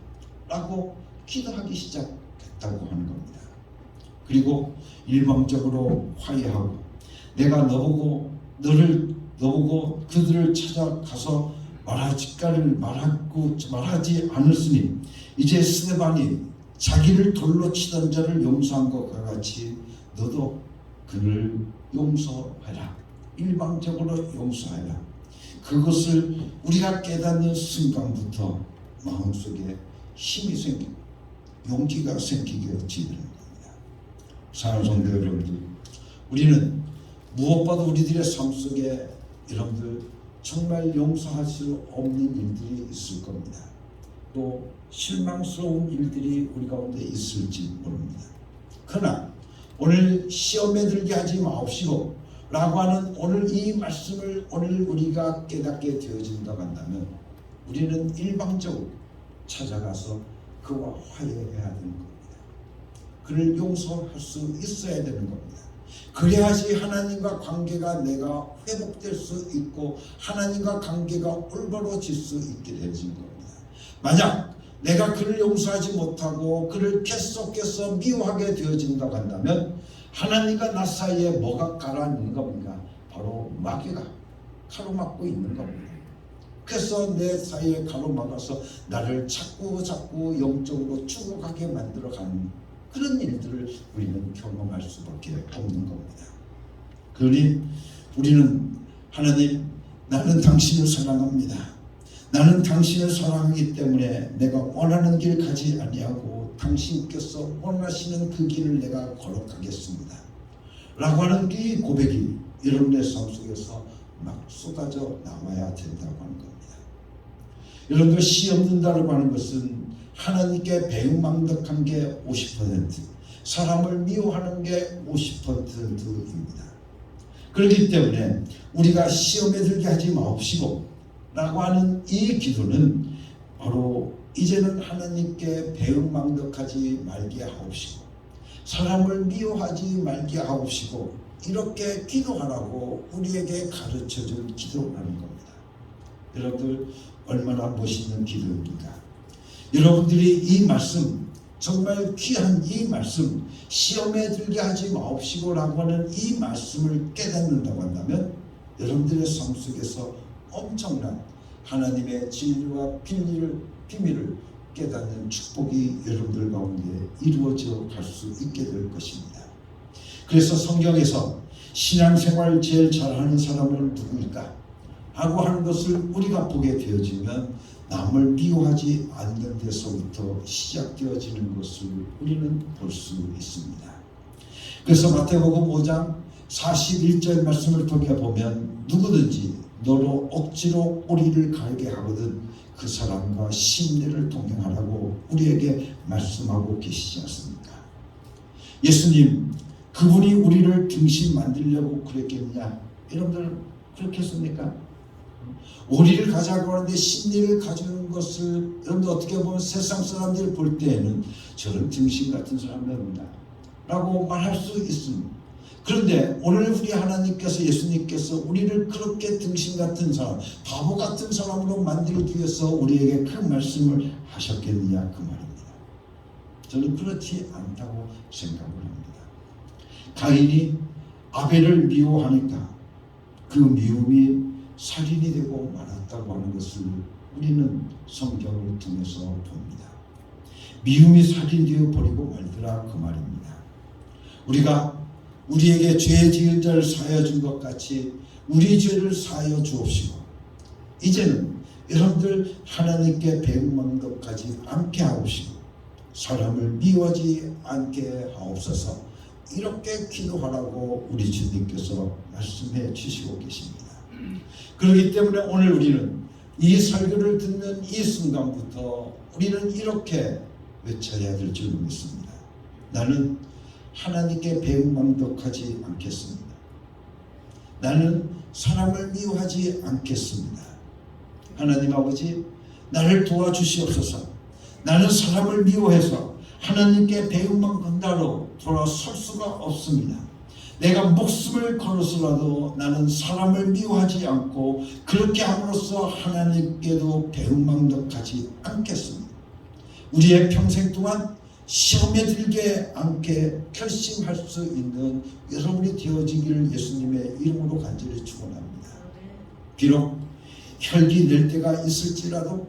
라고 기도하기 시작했다고 하는 겁니다. 그리고 일방적으로 화해하고 내가 너보고 그들을 찾아가서 말하지 않았으니 이제 스데반이 자기를 돌로 치던 자를 용서한 것과 같이 너도 그를 용서하라. 일방적으로 용서하라. 그것을 우리가 깨닫는 순간부터 마음속에 힘이 생기고 용기가 생기게 되는 겁니다. 사랑하는 성도 여러분들, 우리는 무엇보다 우리들의 삶 속에 여러분들 정말 용서할 수 없는 일들이 있을 겁니다. 또 실망스러운 일들이 우리 가운데 있을지 모릅니다. 그러나 오늘 시험에 들게 하지 마옵시고 라고 하는 오늘 이 말씀을 오늘 우리가 깨닫게 되어진다고 한다면 우리는 일방적으로 찾아가서 그와 화해해야 되는 겁니다. 그를 용서할 수 있어야 되는 겁니다. 그래야지 하나님과 관계가 내가 회복될 수 있고 하나님과 관계가 올바로질 수 있게 되어진 겁니다. 만약 내가 그를 용서하지 못하고 그를 계속해서 미워하게 되어진다고 한다면 하나님과 나 사이에 뭐가 가라앉는 겁니까? 바로 마귀가 가로막고 있는 겁니다. 그래서 내 사이에 가로막아서 나를 자꾸 영적으로 죽어가게 만들어가는 그런 일들을 우리는 경험할 수밖에 없는 겁니다. 그러니 우리는 하나님, 나는 당신을 사랑합니다. 나는 당신을 사랑하기 때문에 내가 원하는 길 가지 아니하고 당신께서 원하시는 그 길을 내가 걸어가겠습니다. 라고 하는 이 고백이 여러분의 삶 속에서 막 쏟아져 나와야 된다고 하는 겁니다. 여러분들 시험 든다고 하는 것은 하나님께 배은망덕한 게 50%, 사람을 미워하는 게 50%입니다. 그렇기 때문에 우리가 시험에 들게 하지 마옵시고 라고 하는 이 기도는 바로 이제는 하나님께 배은망덕하지 말게 하옵시고 사람을 미워하지 말게 하옵시고 이렇게 기도하라고 우리에게 가르쳐줄 기도라는 겁니다. 여러분들 얼마나 멋있는 기도입니까? 여러분들이 이 말씀, 정말 귀한 이 말씀, 시험에 들게 하지 마옵시고 라고 하는 이 말씀을 깨닫는다고 한다면 여러분들의 삶 속에서 엄청난 하나님의 진리와 비밀을 깨닫는 축복이 여러분들 가운데 이루어져 갈 수 있게 될 것입니다. 그래서 성경에서 신앙생활 제일 잘하는 사람은 누구일까? 하고 하는 것을 우리가 보게 되어지면 남을 미워하지 않는 데서부터 시작되어지는 것을 우리는 볼 수 있습니다. 그래서 마태복음 5장 41절 말씀을 통해 보면 누구든지 너로 억지로 꼬리를 갈게 하거든 그 사람과 심리를 동행하라고 우리에게 말씀하고 계시지 않습니까? 예수님, 그분이 우리를 등신 만들려고 그랬겠느냐? 여러분들 그렇게 했습니까? 오리를 가자고 하는데 심리를 가지는 것을 여러분들 어떻게 보면 세상 사람들이 볼 때에는 저런 등신 같은 사람입니다 라고 말할 수 있습니다. 그런데 오늘 우리 하나님께서 예수님께서 우리를 그렇게 등신 같은 사람, 바보 같은 사람으로 만들기 위해서 우리에게 그 말씀을 하셨겠느냐 그 말입니다. 저는 그렇지 않다고 생각을 합니다. 가인이 아벨을 미워하니까 그 미움이 살인이 되고 말았다고 하는 것을 우리는 성경을 통해서 봅니다. 미움이 살인되어 버리고 말더라 그 말입니다. 우리가 우리에게 죄 지은 자를 사하여 준 것 같이 우리 죄를 사하여 주옵시고 이제는 여러분들 하나님께 배은망덕하지 않게 하옵시고 사람을 미워하지 않게 하옵소서 이렇게 기도하라고 우리 주님께서 말씀해 주시고 계십니다. 그렇기 때문에 오늘 우리는 이 설교를 듣는 이 순간부터 우리는 이렇게 외쳐야 될 줄 믿습니다. 나는 하나님께 배은망덕하지 않겠습니다. 나는 사람을 미워하지 않겠습니다. 하나님 아버지, 나를 도와주시옵소서. 나는 사람을 미워해서 하나님께 배은망덕하로 돌아설 수가 없습니다. 내가 목숨을 걸어서라도 나는 사람을 미워하지 않고 그렇게 함으로써 하나님께도 배은망덕하지 않겠습니다. 우리의 평생 동안 시험에 들게 않게 결심할 수 있는 여러분이 되어지기를 예수님의 이름으로 간절히 축원합니다. 비록 혈기 낼 때가 있을지라도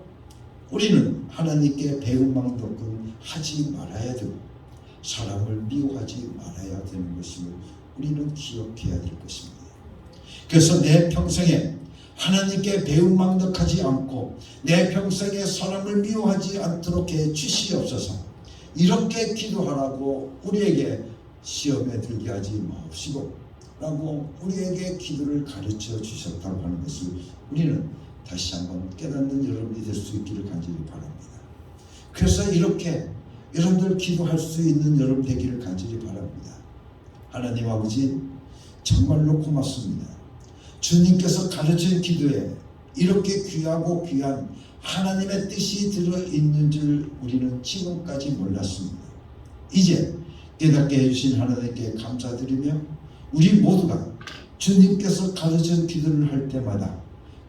우리는 하나님께 배은망덕은 하지 말아야 되고 사람을 미워하지 말아야 되는 것임을 우리는 기억해야 될 것입니다. 그래서 내 평생에 하나님께 배은망덕하지 않고 내 평생에 사람을 미워하지 않도록 해 주시옵소서. 이렇게 기도하라고 우리에게 시험에 들게 하지 마옵시고 라고 우리에게 기도를 가르쳐 주셨다고 하는 것을 우리는 다시 한번 깨닫는 여러분이 될 수 있기를 간절히 바랍니다. 그래서 이렇게 여러분들 기도할 수 있는 여러분 되기를 간절히 바랍니다. 하나님 아버지 정말로 고맙습니다. 주님께서 가르친 기도에 이렇게 귀하고 귀한 하나님의 뜻이 들어있는 줄 우리는 지금까지 몰랐습니다. 이제 깨닫게 해주신 하나님께 감사드리며 우리 모두가 주님께서 가르친 기도를 할 때마다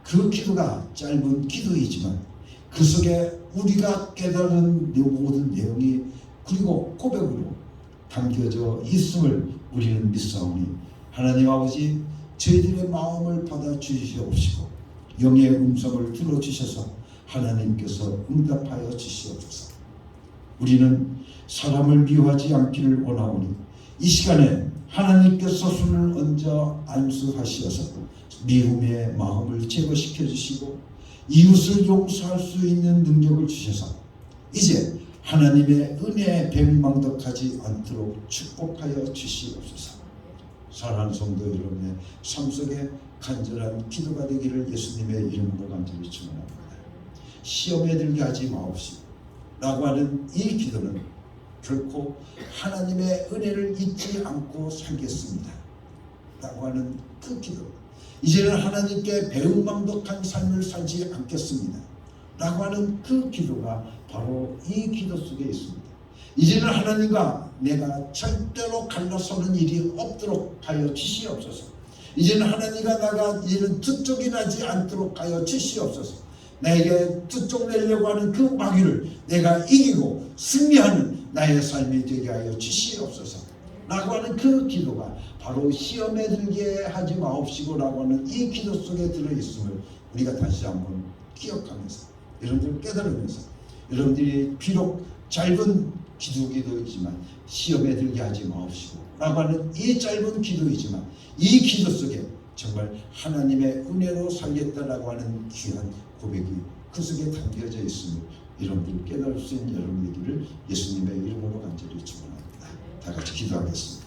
그 기도가 짧은 기도이지만 그 속에 우리가 깨달은 모든 내용이 그리고 고백으로 담겨져 있음을 우리는 믿사오니 하나님 아버지 저희들의 마음을 받아 주시옵시고 영의 음성을 들어주셔서 하나님께서 응답하여 주시옵소서. 우리는 사람을 미워하지 않기를 원하오니 이 시간에 하나님께서 손을 얹어 안수하시어서 미움의 마음을 제거시켜 주시고 이웃을 용서할 수 있는 능력을 주셔서 이제 하나님의 은혜에 배은망덕하지 않도록 축복하여 주시옵소서. 사랑하는 성도 여러분의 삶 속에 간절한 기도가 되기를 예수님의 이름으로 간절히 축원합니다. 시험에 들게 하지 마옵시고 라고 하는 이 기도는 결코 하나님의 은혜를 잊지 않고 살겠습니다 라고 하는 그 기도, 이제는 하나님께 배은망덕한 삶을 살지 않겠습니다 라고 하는 그 기도가 바로 이 기도 속에 있습니다. 이제는 하나님과 내가 절대로 갈라서는 일이 없도록 하여 주시옵소서. 이제는 하나님과 나가 이제는 뒤쪽이 나지 않도록 하여 주시옵소서. 나에게 뒤쪽 내려고 하는 그 마귀를 내가 이기고 승리하는 나의 삶이 되게 하여 주시옵소서 라고 하는 그 기도가 바로 시험에 들게 하지 마옵시고 라고 하는 이 기도 속에 들어있음을 우리가 다시 한번 기억하면서 여러분들 깨달으면서 여러분들이 비록 짧은 기도이지만 시험에 들게 하지 마옵시고 라고 하는 이 짧은 기도이지만 이 기도 속에 정말 하나님의 은혜로 살겠다라고 하는 귀한 고백이 그 속에 담겨져 있음을 여러분들이 깨달을 수 있는 여러분 되기를 예수님의 이름으로 간절히 축원합니다. 다 같이 기도하겠습니다.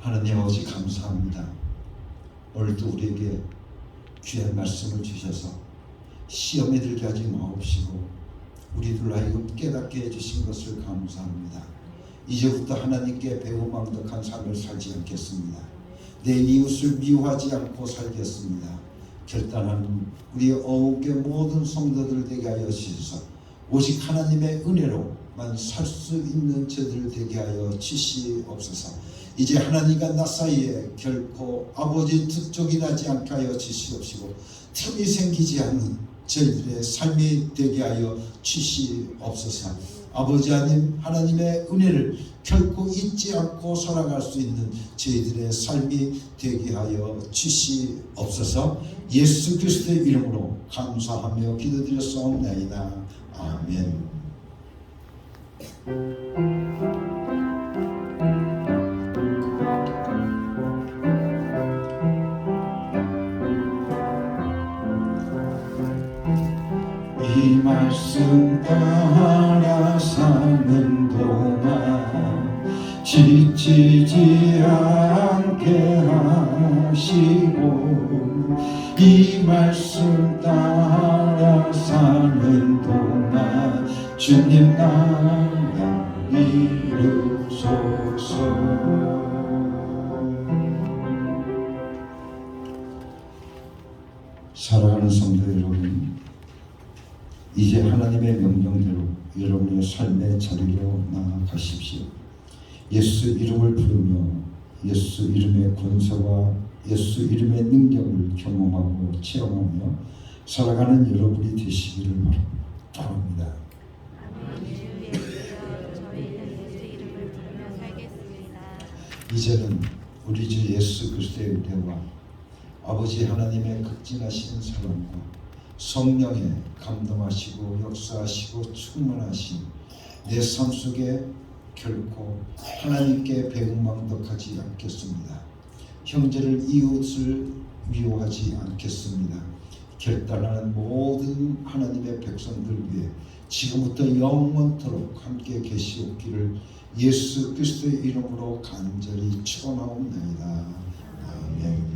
하나님 아버지 감사합니다. 오늘도 우리에게 귀한 말씀을 주셔서 시험에 들게 하지 마옵시고 우리들 하여금 깨닫게 해주신 것을 감사합니다. 이제부터 하나님께 배은망덕한 삶을 살지 않겠습니다. 내 이웃을 미워하지 않고 살겠습니다. 결단하는 우리 어욱의 모든 성도들 되게 하여 주셔서 오직 하나님의 은혜로만 살 수 있는 저들 되게 하여 주시옵소서. 이제 하나님과 나 사이에 결코 아버지 뒤쪽이 나지 않게 하여 주시옵시고 틈이 생기지 않는 저희들의 삶이 되게 하여 주시옵소서. 아버지 하나님의 은혜를 결코 잊지 않고 살아갈 수 있는 저희들의 삶이 되게 하여 주시옵소서. 예수 그리스도의 이름으로 감사하며 기도드렸사옵나이다. 아멘. 이 말씀 따라 사는 동안 지치지 않게 하시고 이 말씀 따라 사는 동안 주님 나라 이루소서. 사랑하는 성도 여러분, 이제 하나님의 명령대로 여러분의 삶의 자리로 나아가십시오. 예수 이름을 부르며 예수 이름의 권세와 예수 이름의 능력을 경험하고 체험하며 살아가는 여러분이 되시기를 바랍니다. 이제는 우리 주 예수 그리스도의 은혜와 아버지 하나님의 극진하신 사랑과 성령의 감동하시고 역사하시고 충만하신 내 삶 속에 결코 하나님께 배은망덕하지 않겠습니다. 형제를 이웃을 미워하지 않겠습니다. 결단하는 모든 하나님의 백성들 위해 지금부터 영원토록 함께 계시옵기를 예수 그리스도의 이름으로 간절히 축원하옵나이다. 아멘.